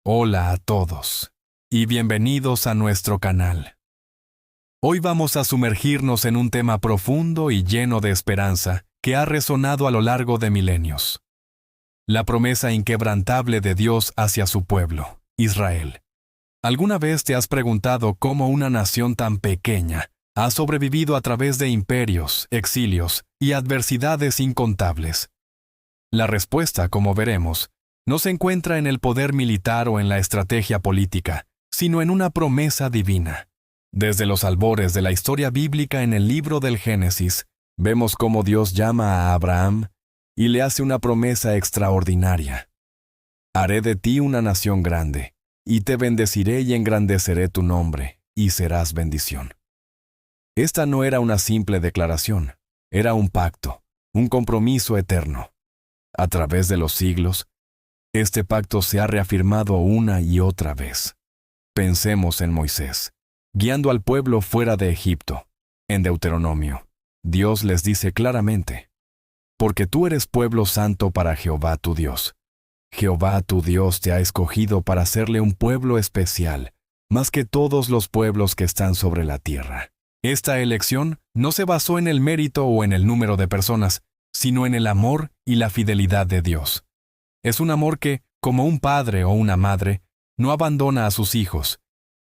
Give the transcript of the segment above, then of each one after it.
Hola a todos y bienvenidos a nuestro canal. Hoy vamos a sumergirnos en un tema profundo y lleno de esperanza que ha resonado a lo largo de milenios. La promesa inquebrantable de Dios hacia su pueblo, Israel. ¿Alguna vez te has preguntado cómo una nación tan pequeña ha sobrevivido a través de imperios, exilios y adversidades incontables? La respuesta, como veremos, no se encuentra en el poder militar o en la estrategia política, sino en una promesa divina. Desde los albores de la historia bíblica en el libro del Génesis, vemos cómo Dios llama a Abraham y le hace una promesa extraordinaria. Haré de ti una nación grande, y te bendeciré y engrandeceré tu nombre, y serás bendición. Esta no era una simple declaración, era un pacto, un compromiso eterno. A través de los siglos, este pacto se ha reafirmado una y otra vez. Pensemos en Moisés, guiando al pueblo fuera de Egipto. En Deuteronomio, Dios les dice claramente: porque tú eres pueblo santo para Jehová tu Dios. Jehová tu Dios te ha escogido para hacerle un pueblo especial, más que todos los pueblos que están sobre la tierra. Esta elección no se basó en el mérito o en el número de personas, sino en el amor y la fidelidad de Dios. Es un amor que, como un padre o una madre, no abandona a sus hijos,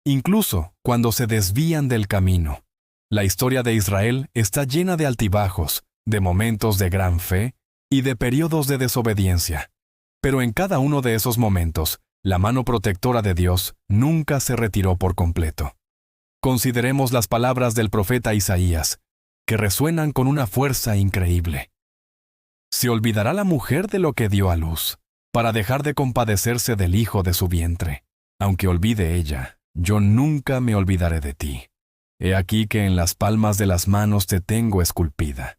incluso cuando se desvían del camino. La historia de Israel está llena de altibajos, de momentos de gran fe y de periodos de desobediencia. Pero en cada uno de esos momentos, la mano protectora de Dios nunca se retiró por completo. Consideremos las palabras del profeta Isaías, que resuenan con una fuerza increíble. ¿Se olvidará la mujer de lo que dio a luz, para dejar de compadecerse del hijo de su vientre? Aunque olvide ella, yo nunca me olvidaré de ti. He aquí que en las palmas de las manos te tengo esculpida.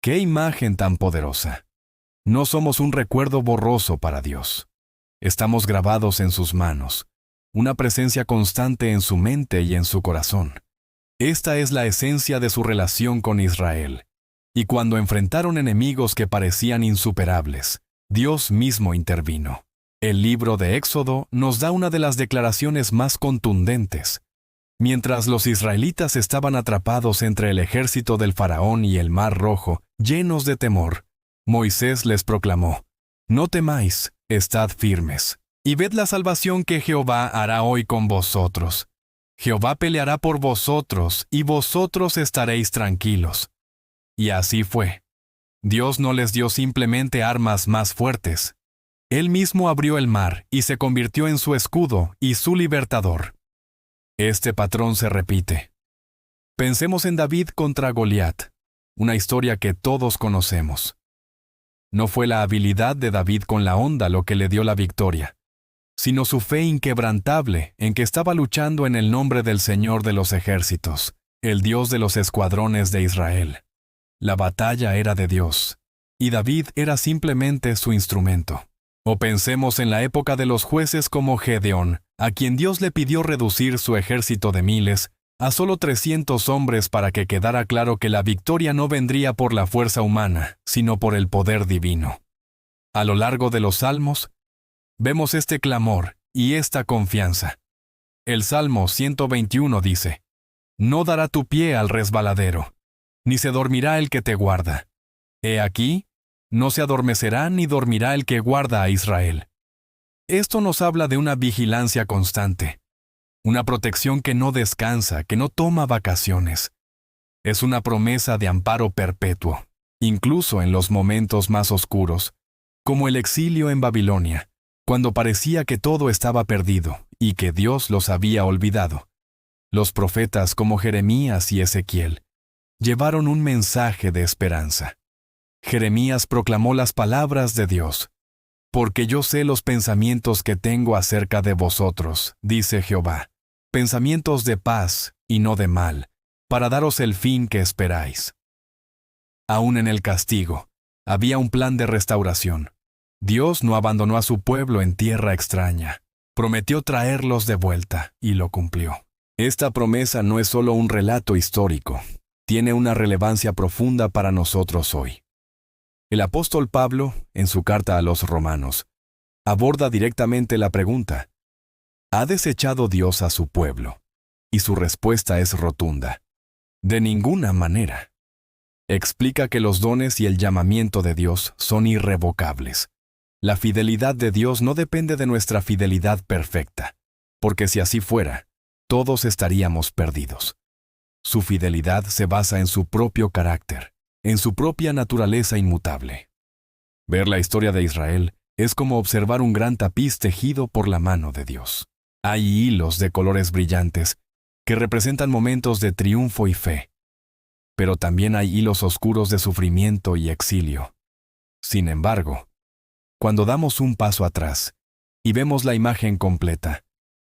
¡Qué imagen tan poderosa! No somos un recuerdo borroso para Dios. Estamos grabados en sus manos, una presencia constante en su mente y en su corazón. Esta es la esencia de su relación con Israel. Y cuando enfrentaron enemigos que parecían insuperables, Dios mismo intervino. El libro de Éxodo nos da una de las declaraciones más contundentes. Mientras los israelitas estaban atrapados entre el ejército del faraón y el mar rojo, llenos de temor, Moisés les proclamó: no temáis, estad firmes, y ved la salvación que Jehová hará hoy con vosotros. Jehová peleará por vosotros, y vosotros estaréis tranquilos. Y así fue. Dios no les dio simplemente armas más fuertes. Él mismo abrió el mar y se convirtió en su escudo y su libertador. Este patrón se repite. Pensemos en David contra Goliat, una historia que todos conocemos. No fue la habilidad de David con la honda lo que le dio la victoria, sino su fe inquebrantable en que estaba luchando en el nombre del Señor de los ejércitos, el Dios de los escuadrones de Israel. La batalla era de Dios, y David era simplemente su instrumento. O pensemos en la época de los jueces como Gedeón, a quien Dios le pidió reducir su ejército de miles a solo 300 hombres para que quedara claro que la victoria no vendría por la fuerza humana, sino por el poder divino. A lo largo de los salmos, vemos este clamor y esta confianza. El Salmo 121 dice: no dará tu pie al resbaladero, ni se dormirá el que te guarda. He aquí, no se adormecerá ni dormirá el que guarda a Israel. Esto nos habla de una vigilancia constante, una protección que no descansa, que no toma vacaciones. Es una promesa de amparo perpetuo, incluso en los momentos más oscuros, como el exilio en Babilonia, cuando parecía que todo estaba perdido y que Dios los había olvidado. Los profetas como Jeremías y Ezequiel llevaron un mensaje de esperanza. Jeremías proclamó las palabras de Dios: porque yo sé los pensamientos que tengo acerca de vosotros, dice Jehová, pensamientos de paz y no de mal, para daros el fin que esperáis. Aún en el castigo, había un plan de restauración. Dios no abandonó a su pueblo en tierra extraña. Prometió traerlos de vuelta, y lo cumplió. Esta promesa no es solo un relato histórico, tiene una relevancia profunda para nosotros hoy. El apóstol Pablo, en su carta a los Romanos, aborda directamente la pregunta: ¿ha desechado Dios a su pueblo? Y su respuesta es rotunda: de ninguna manera. Explica que los dones y el llamamiento de Dios son irrevocables. La fidelidad de Dios no depende de nuestra fidelidad perfecta, porque si así fuera, todos estaríamos perdidos. Su fidelidad se basa en su propio carácter, en su propia naturaleza inmutable. Ver la historia de Israel es como observar un gran tapiz tejido por la mano de Dios. Hay hilos de colores brillantes que representan momentos de triunfo y fe, pero también hay hilos oscuros de sufrimiento y exilio. Sin embargo, cuando damos un paso atrás y vemos la imagen completa,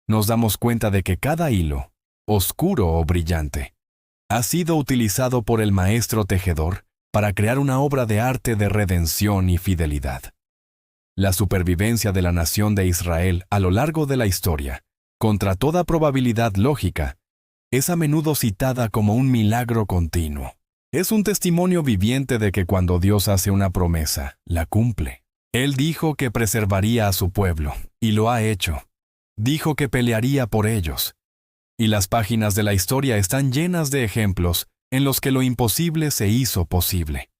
nos damos cuenta de que cada hilo, oscuro o brillante, ha sido utilizado por el maestro tejedor para crear una obra de arte de redención y fidelidad. La supervivencia de la nación de Israel a lo largo de la historia, contra toda probabilidad lógica, es a menudo citada como un milagro continuo. Es un testimonio viviente de que cuando Dios hace una promesa, la cumple. Él dijo que preservaría a su pueblo, y lo ha hecho. Dijo que pelearía por ellos. Y las páginas de la historia están llenas de ejemplos en los que lo imposible se hizo posible.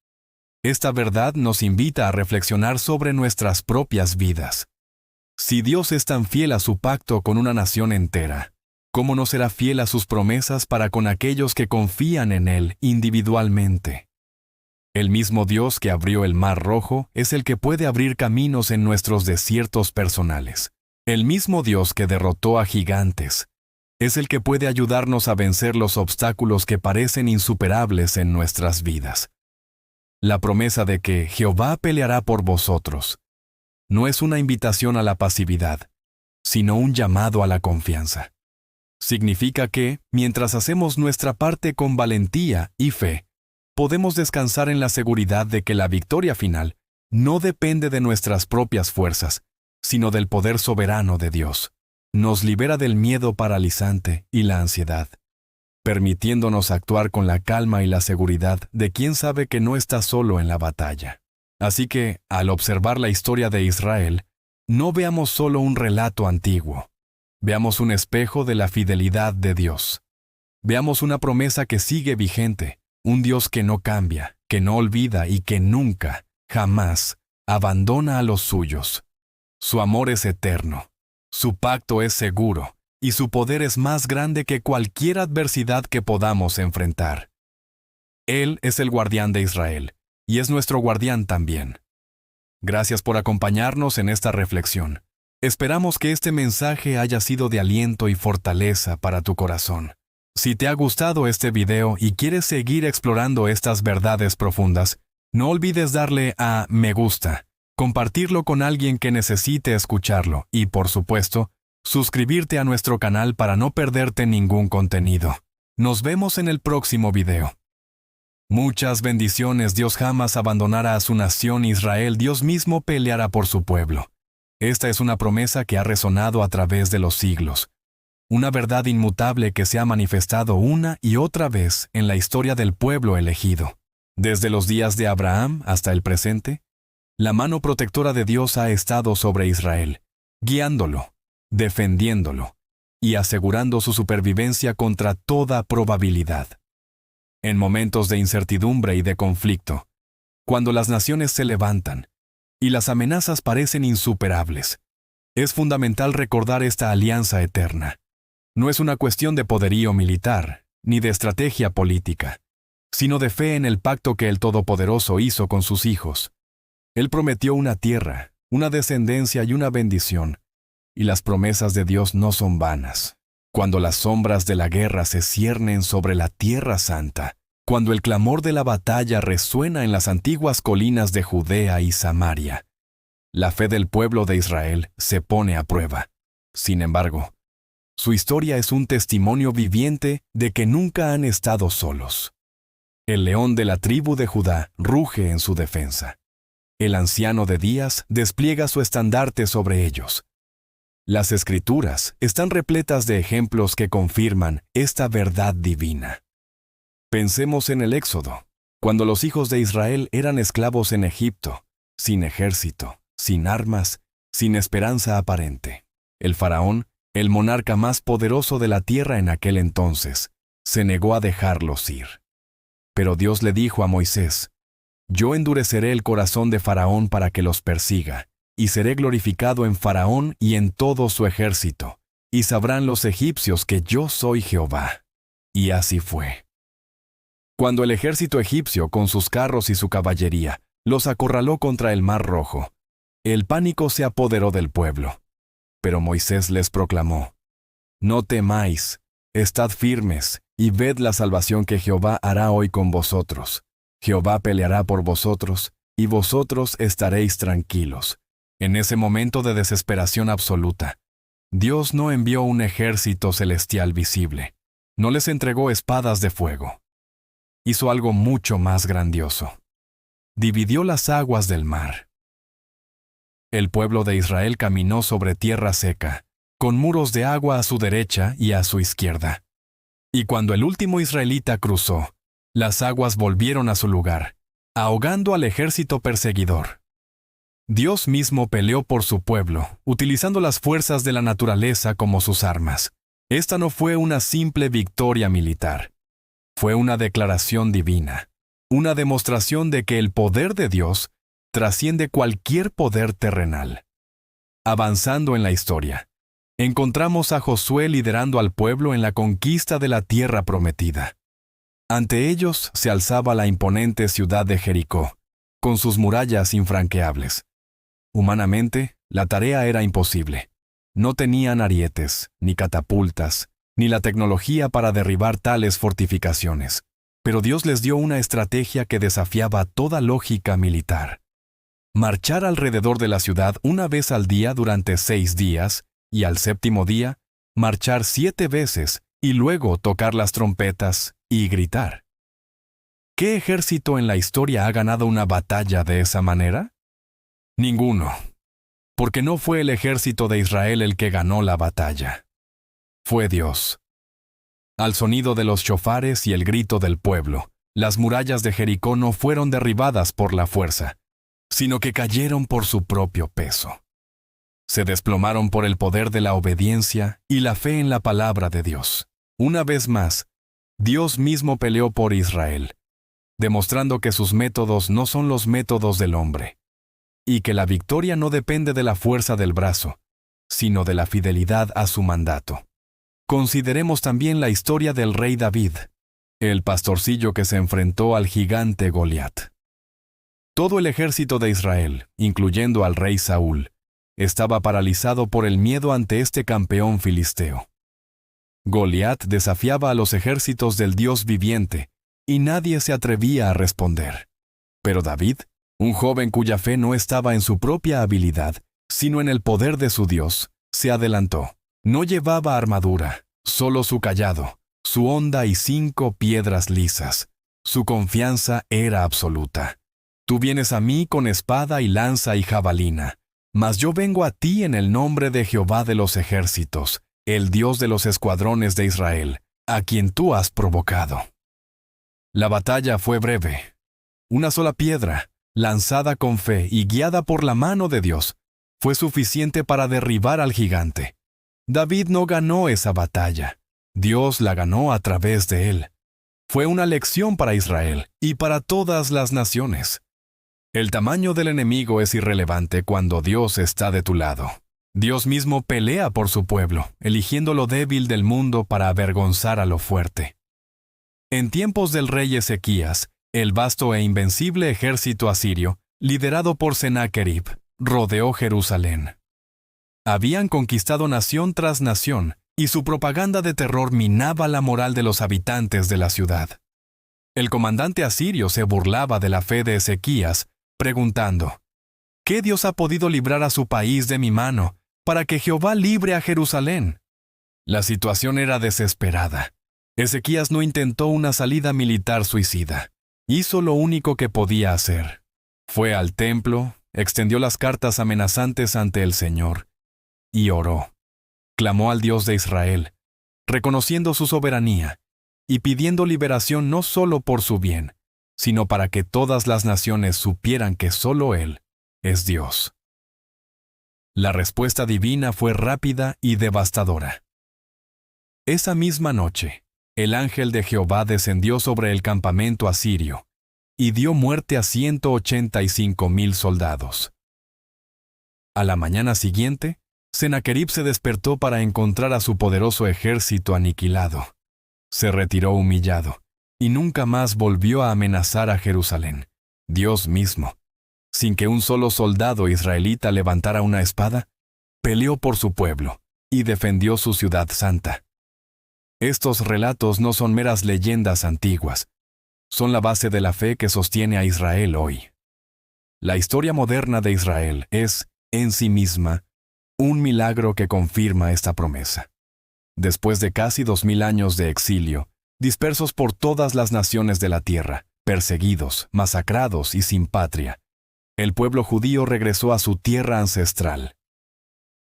Esta verdad nos invita a reflexionar sobre nuestras propias vidas. Si Dios es tan fiel a su pacto con una nación entera, ¿cómo no será fiel a sus promesas para con aquellos que confían en Él individualmente? El mismo Dios que abrió el Mar Rojo es el que puede abrir caminos en nuestros desiertos personales. El mismo Dios que derrotó a gigantes es el que puede ayudarnos a vencer los obstáculos que parecen insuperables en nuestras vidas. La promesa de que Jehová peleará por vosotros no es una invitación a la pasividad, sino un llamado a la confianza. Significa que, mientras hacemos nuestra parte con valentía y fe, podemos descansar en la seguridad de que la victoria final no depende de nuestras propias fuerzas, sino del poder soberano de Dios. Nos libera del miedo paralizante y la ansiedad, permitiéndonos actuar con la calma y la seguridad de quien sabe que no está solo en la batalla. Así que, al observar la historia de Israel, no veamos solo un relato antiguo. Veamos un espejo de la fidelidad de Dios. Veamos una promesa que sigue vigente, un Dios que no cambia, que no olvida y que nunca, jamás, abandona a los suyos. Su amor es eterno, su pacto es seguro, y su poder es más grande que cualquier adversidad que podamos enfrentar. Él es el guardián de Israel, y es nuestro guardián también. Gracias por acompañarnos en esta reflexión. Esperamos que este mensaje haya sido de aliento y fortaleza para tu corazón. Si te ha gustado este video y quieres seguir explorando estas verdades profundas, no olvides darle a me gusta, compartirlo con alguien que necesite escucharlo y, por supuesto, suscribirte a nuestro canal para no perderte ningún contenido. Nos vemos en el próximo video. Muchas bendiciones. Dios jamás abandonará a su nación Israel. Dios mismo peleará por su pueblo. Esta es una promesa que ha resonado a través de los siglos. Una verdad inmutable que se ha manifestado una y otra vez en la historia del pueblo elegido. Desde los días de Abraham hasta el presente, la mano protectora de Dios ha estado sobre Israel, guiándolo, defendiéndolo y asegurando su supervivencia contra toda probabilidad. En momentos de incertidumbre y de conflicto, cuando las naciones se levantan y las amenazas parecen insuperables, es fundamental recordar esta alianza eterna. No es una cuestión de poderío militar, ni de estrategia política, sino de fe en el pacto que el Todopoderoso hizo con sus hijos. Él prometió una tierra, una descendencia y una bendición, y las promesas de Dios no son vanas. Cuando las sombras de la guerra se ciernen sobre la tierra santa, cuando el clamor de la batalla resuena en las antiguas colinas de Judea y Samaria, la fe del pueblo de Israel se pone a prueba. Sin embargo, su historia es un testimonio viviente de que nunca han estado solos. El león de la tribu de Judá ruge en su defensa. El anciano de días despliega su estandarte sobre ellos. Las Escrituras están repletas de ejemplos que confirman esta verdad divina. Pensemos en el Éxodo, cuando los hijos de Israel eran esclavos en Egipto, sin ejército, sin armas, sin esperanza aparente. El faraón, el monarca más poderoso de la tierra en aquel entonces, se negó a dejarlos ir. Pero Dios le dijo a Moisés: «Yo endureceré el corazón de Faraón para que los persiga, y seré glorificado en Faraón y en todo su ejército, y sabrán los egipcios que yo soy Jehová». Y así fue. Cuando el ejército egipcio, con sus carros y su caballería, los acorraló contra el Mar Rojo, el pánico se apoderó del pueblo. Pero Moisés les proclamó: «No temáis, estad firmes, y ved la salvación que Jehová hará hoy con vosotros. Jehová peleará por vosotros, y vosotros estaréis tranquilos». En ese momento de desesperación absoluta, Dios no envió un ejército celestial visible, no les entregó espadas de fuego. Hizo algo mucho más grandioso. Dividió las aguas del mar. El pueblo de Israel caminó sobre tierra seca, con muros de agua a su derecha y a su izquierda. Y cuando el último israelita cruzó, las aguas volvieron a su lugar, ahogando al ejército perseguidor. Dios mismo peleó por su pueblo, utilizando las fuerzas de la naturaleza como sus armas. Esta no fue una simple victoria militar. Fue una declaración divina, una demostración de que el poder de Dios trasciende cualquier poder terrenal. Avanzando en la historia, encontramos a Josué liderando al pueblo en la conquista de la tierra prometida. Ante ellos se alzaba la imponente ciudad de Jericó, con sus murallas infranqueables. Humanamente, la tarea era imposible. No tenían arietes, ni catapultas, ni la tecnología para derribar tales fortificaciones. Pero Dios les dio una estrategia que desafiaba toda lógica militar. Marchar alrededor de la ciudad una vez al día durante 6 días, y al séptimo día, marchar 7 veces, y luego tocar las trompetas y gritar. ¿Qué ejército en la historia ha ganado una batalla de esa manera? Ninguno, porque no fue el ejército de Israel el que ganó la batalla. Fue Dios. Al sonido de los shofares y el grito del pueblo, las murallas de Jericó no fueron derribadas por la fuerza, sino que cayeron por su propio peso. Se desplomaron por el poder de la obediencia y la fe en la palabra de Dios. Una vez más, Dios mismo peleó por Israel, demostrando que sus métodos no son los métodos del hombre, y que la victoria no depende de la fuerza del brazo, sino de la fidelidad a su mandato. Consideremos también la historia del rey David, el pastorcillo que se enfrentó al gigante Goliat. Todo el ejército de Israel, incluyendo al rey Saúl, estaba paralizado por el miedo ante este campeón filisteo. Goliat desafiaba a los ejércitos del Dios viviente, y nadie se atrevía a responder. Pero David, un joven cuya fe no estaba en su propia habilidad, sino en el poder de su Dios, se adelantó. No llevaba armadura, solo su cayado, su honda y 5 piedras lisas. Su confianza era absoluta. Tú vienes a mí con espada y lanza y jabalina, mas yo vengo a ti en el nombre de Jehová de los ejércitos, el Dios de los escuadrones de Israel, a quien tú has provocado. La batalla fue breve. Una sola piedra, lanzada con fe y guiada por la mano de Dios, fue suficiente para derribar al gigante. David no ganó esa batalla. Dios la ganó a través de él. Fue una lección para Israel y para todas las naciones. El tamaño del enemigo es irrelevante cuando Dios está de tu lado. Dios mismo pelea por su pueblo, eligiendo lo débil del mundo para avergonzar a lo fuerte. En tiempos del rey Ezequías, el vasto e invencible ejército asirio, liderado por Sennacherib, rodeó Jerusalén. Habían conquistado nación tras nación, y su propaganda de terror minaba la moral de los habitantes de la ciudad. El comandante asirio se burlaba de la fe de Ezequías, preguntando: ¿qué Dios ha podido librar a su país de mi mano, para que Jehová libre a Jerusalén? La situación era desesperada. Ezequías no intentó una salida militar suicida. Hizo lo único que podía hacer. Fue al templo, extendió las cartas amenazantes ante el Señor y oró. Clamó al Dios de Israel, reconociendo su soberanía y pidiendo liberación no solo por su bien, sino para que todas las naciones supieran que solo Él es Dios. La respuesta divina fue rápida y devastadora. Esa misma noche, el ángel de Jehová descendió sobre el campamento asirio y dio muerte a 185,000 soldados. A la mañana siguiente, Sennacherib se despertó para encontrar a su poderoso ejército aniquilado. Se retiró humillado y nunca más volvió a amenazar a Jerusalén, Dios mismo. Sin que un solo soldado israelita levantara una espada, peleó por su pueblo y defendió su ciudad santa. Estos relatos no son meras leyendas antiguas, son la base de la fe que sostiene a Israel hoy. La historia moderna de Israel es, en sí misma, un milagro que confirma esta promesa. Después de casi 2000 años de exilio, dispersos por todas las naciones de la tierra, perseguidos, masacrados y sin patria, el pueblo judío regresó a su tierra ancestral.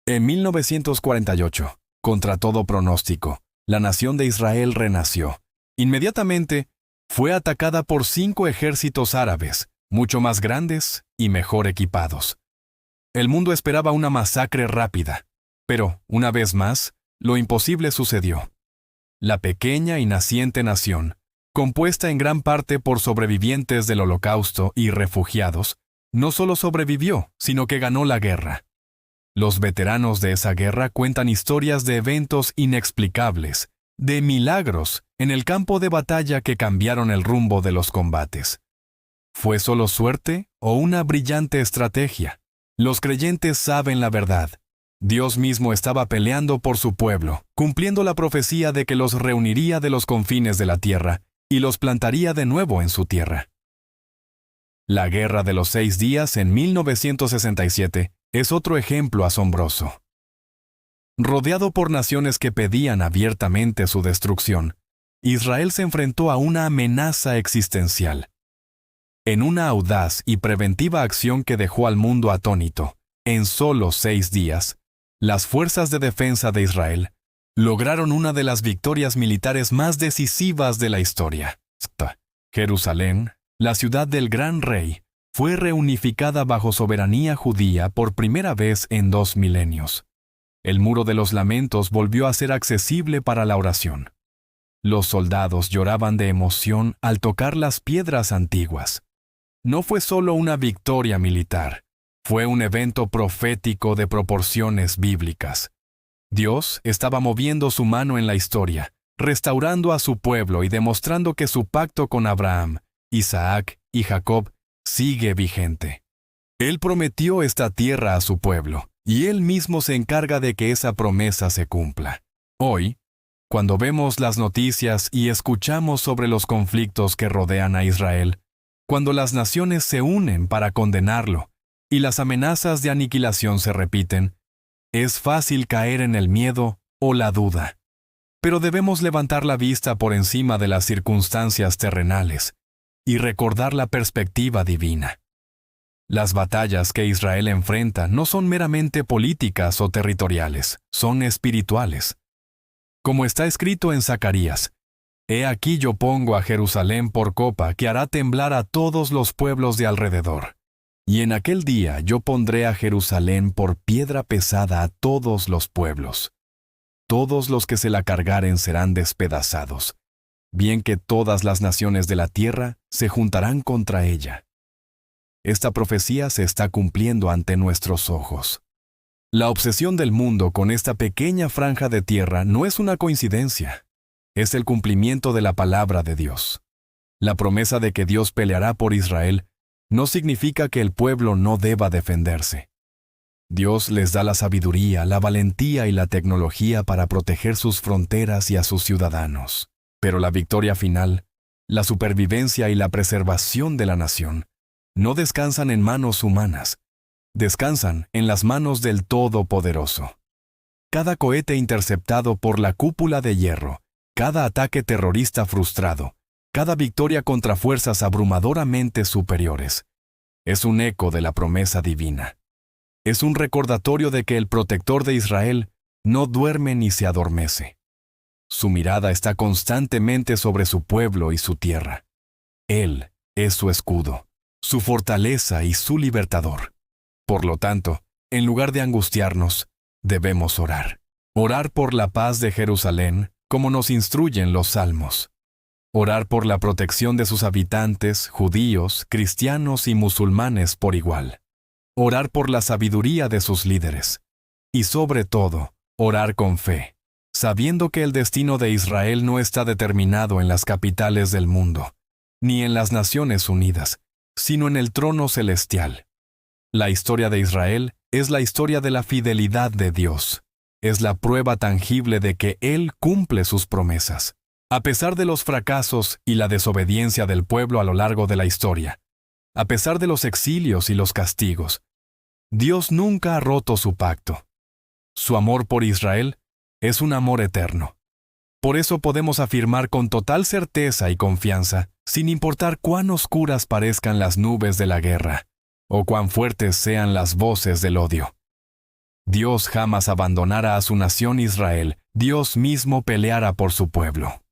En 1948, contra todo pronóstico, la nación de Israel renació. Inmediatamente, fue atacada por 5 ejércitos árabes, mucho más grandes y mejor equipados. El mundo esperaba una masacre rápida, pero, una vez más, lo imposible sucedió. La pequeña y naciente nación, compuesta en gran parte por sobrevivientes del Holocausto y refugiados, no solo sobrevivió, sino que ganó la guerra. Los veteranos de esa guerra cuentan historias de eventos inexplicables, de milagros en el campo de batalla que cambiaron el rumbo de los combates. ¿Fue solo suerte o una brillante estrategia? Los creyentes saben la verdad. Dios mismo estaba peleando por su pueblo, cumpliendo la profecía de que los reuniría de los confines de la tierra y los plantaría de nuevo en su tierra. La Guerra de los 6 días en 1967 es otro ejemplo asombroso. Rodeado por naciones que pedían abiertamente su destrucción, Israel se enfrentó a una amenaza existencial. En una audaz y preventiva acción que dejó al mundo atónito, en solo 6 días, las fuerzas de defensa de Israel lograron una de las victorias militares más decisivas de la historia. Jerusalén, la ciudad del gran rey, fue reunificada bajo soberanía judía por primera vez en 2 milenios. El muro de los lamentos volvió a ser accesible para la oración. Los soldados lloraban de emoción al tocar las piedras antiguas. No fue solo una victoria militar, fue un evento profético de proporciones bíblicas. Dios estaba moviendo su mano en la historia, restaurando a su pueblo y demostrando que su pacto con Abraham, Isaac y Jacob sigue vigente. Él prometió esta tierra a su pueblo, y Él mismo se encarga de que esa promesa se cumpla. Hoy, cuando vemos las noticias y escuchamos sobre los conflictos que rodean a Israel, cuando las naciones se unen para condenarlo y las amenazas de aniquilación se repiten, es fácil caer en el miedo o la duda. Pero debemos levantar la vista por encima de las circunstancias terrenales y recordar la perspectiva divina. Las batallas que Israel enfrenta no son meramente políticas o territoriales, son espirituales. Como está escrito en Zacarías, «He aquí yo pongo a Jerusalén por copa que hará temblar a todos los pueblos de alrededor. Y en aquel día yo pondré a Jerusalén por piedra pesada a todos los pueblos. Todos los que se la cargaren serán despedazados, bien que todas las naciones de la tierra se juntarán contra ella». Esta profecía se está cumpliendo ante nuestros ojos. La obsesión del mundo con esta pequeña franja de tierra no es una coincidencia. Es el cumplimiento de la palabra de Dios. La promesa de que Dios peleará por Israel no significa que el pueblo no deba defenderse. Dios les da la sabiduría, la valentía y la tecnología para proteger sus fronteras y a sus ciudadanos. Pero la victoria final, la supervivencia y la preservación de la nación, no descansan en manos humanas, descansan en las manos del Todopoderoso. Cada cohete interceptado por la cúpula de hierro, cada ataque terrorista frustrado, cada victoria contra fuerzas abrumadoramente superiores, es un eco de la promesa divina. Es un recordatorio de que el protector de Israel no duerme ni se adormece. Su mirada está constantemente sobre su pueblo y su tierra. Él es su escudo, su fortaleza y su libertador. Por lo tanto, En lugar de angustiarnos, debemos orar. Orar por la paz de Jerusalén, como nos instruyen los salmos. Orar por la protección de sus habitantes, judíos, cristianos y musulmanes por igual. Orar por la sabiduría de sus líderes. Y sobre todo, orar con fe, sabiendo que el destino de Israel no está determinado en las capitales del mundo, ni en las Naciones Unidas, sino en el trono celestial. La historia de Israel es la historia de la fidelidad de Dios. Es la prueba tangible de que Él cumple sus promesas. A pesar de los fracasos y la desobediencia del pueblo a lo largo de la historia, a pesar de los exilios y los castigos, Dios nunca ha roto su pacto. Su amor por Israel es un amor eterno. Por eso podemos afirmar con total certeza y confianza, sin importar cuán oscuras parezcan las nubes de la guerra, o cuán fuertes sean las voces del odio. Dios jamás abandonará a su nación Israel, Dios mismo peleará por su pueblo.